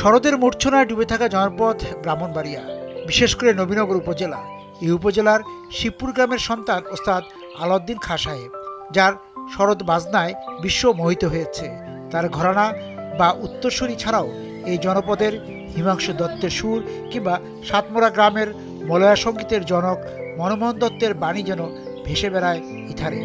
শরতের মূর্ছনায় ডুবে থাকা জনপদ ব্রাহ্মণবাড়িয়া, বিশেষ করে নবীনগর উপজেলা। এই উপজেলার শিবপুর গ্রামের সন্তান ওস্তাদ আলাউদ্দিন খাঁ সাহেব, যার শরৎ বাজনায় বিশ্ব মোহিত হয়েছে। তার ঘরানা বা উত্তরসূরি ছাড়াও এই জনপদের হিমাংশু দত্তের সুর কিংবা সাতমোড়া গ্রামের মলয়া সঙ্গীতের জনক মনমোহন দত্তের বাণী যেন ভেসে বেড়ায় ইথারে।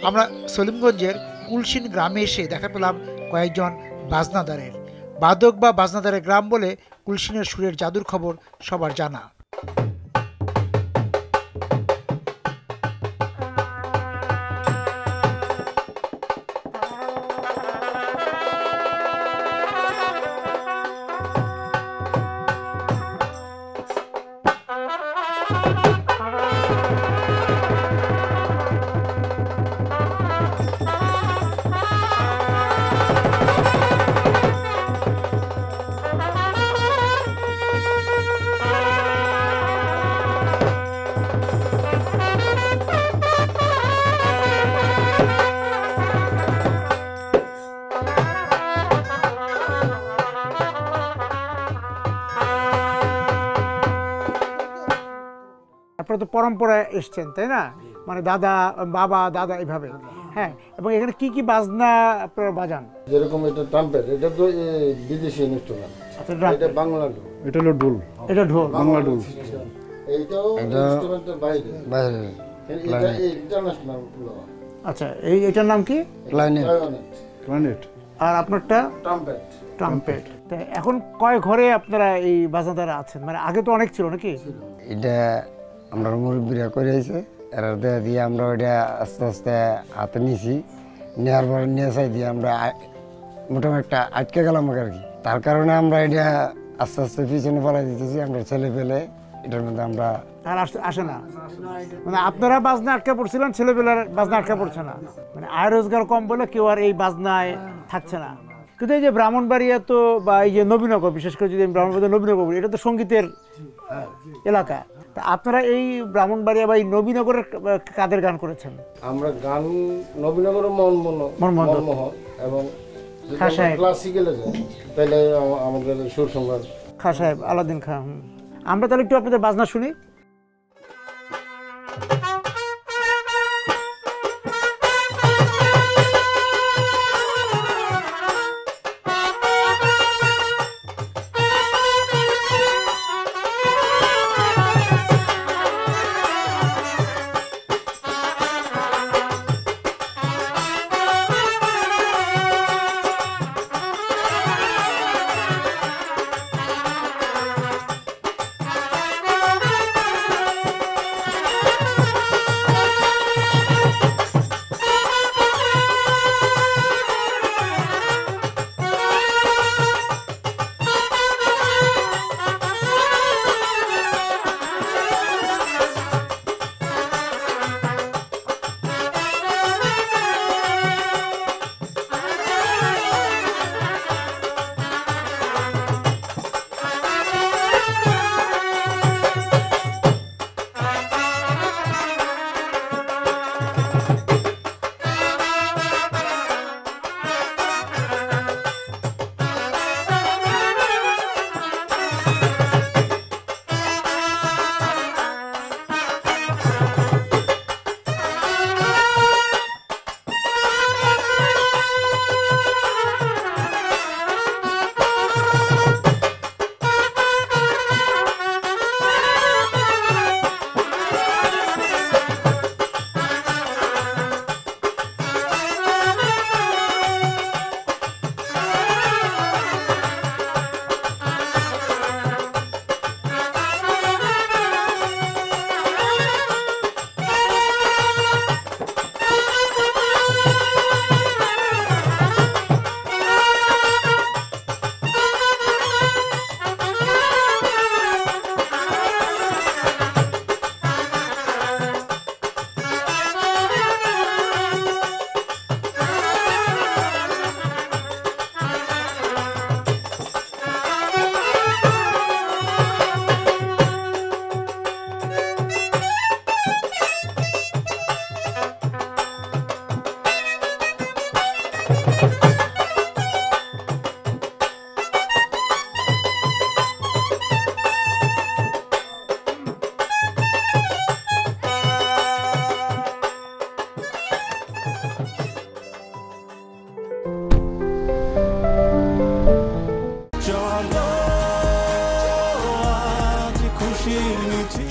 আমরা সলিমগঞ্জের কুলসিন গ্রামে এসে দেখা পেলাম কয়েকজন বাজনাদারের। বাদক বা বাজনাদারের গ্রাম বলে কুলসিনের সুরের জাদুর খবর সবার জানা। আপনারা তো পরম্পরায় এসছেন, তাই না? মানে দাদা, বাবা, দাদা এইভাবে। হ্যাঁ, এবং এখানে কি কি বাজনা আপনারা বাজান? যেরকম এটা ট্রাম্পেট, এটা তো বিদেশি ইনস্ট্রুমেন্ট। এটা বাংলা ঢোল। এটা হলো ঢোল। এটা ঢোল, বাংলা ঢোল। এইটাও ইনস্ট্রুমেন্টের বাইরে। এটা ইন্টারন্যাশনাল। আচ্ছা, এটার নাম কি? ক্লারিনেট। আর আপনারটা? ট্রাম্পেট। ট্রাম্পেট। এখন কয় ঘরে আপনারা এই বাজনাদারা আছেন? মানে আগে তো অনেক ছিল নাকি? এটা আমরা মুরব্বীরা করে আইছে, এর দিয়ে আমরা ওইটা আস্তে আস্তে হাতে নিয়েছি। নেওয়ার পরে নিয়ে চাই দিয়ে আমরা মোটামুটি একটা আটকে গেলাম আর কি। তার কারণে আমরা এটা আস্তে আস্তে পিছনে পালাই দিতেছি। আমরা ছেলে পেলে এটার মধ্যে আমরা আর আসে না। মানে আপনারা বাজনা আটকে পড়ছিলেন, ছেলেবেলার বাজনা আটকে পড়ছে না। মানে আয় রোজগার কম বলে কেউ আর এই বাজনায় থাকছে না। কিন্তু এই যে ব্রাহ্মণবাড়িয়া তো, বা এই যে নবীনগর, বিশেষ করে যদি ব্রাহ্মণবাড়িয়া নবীনগর বলি, এটা তো সঙ্গীতের এলাকা। তা আপনারা এই ব্রাহ্মণবাড়িয়া বা এই নবীনগরের কাদের গান করেছেন? আমরা গান নবীনগরের মনমোহন এবং ক্লাসিক্যালে যাই, তাহলে আমাদের সুর সম্রাট খাঁ সাহেব, আলাউদ্দিন খাঁ। আমরা তাহলে একটু আপনাদের বাজনা শুনি।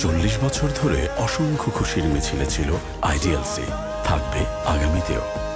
40 বছর ধরে অসংখ্য খুশির মিছিলে ছিল আইডিএলসি, থাকবে আগামীতেও।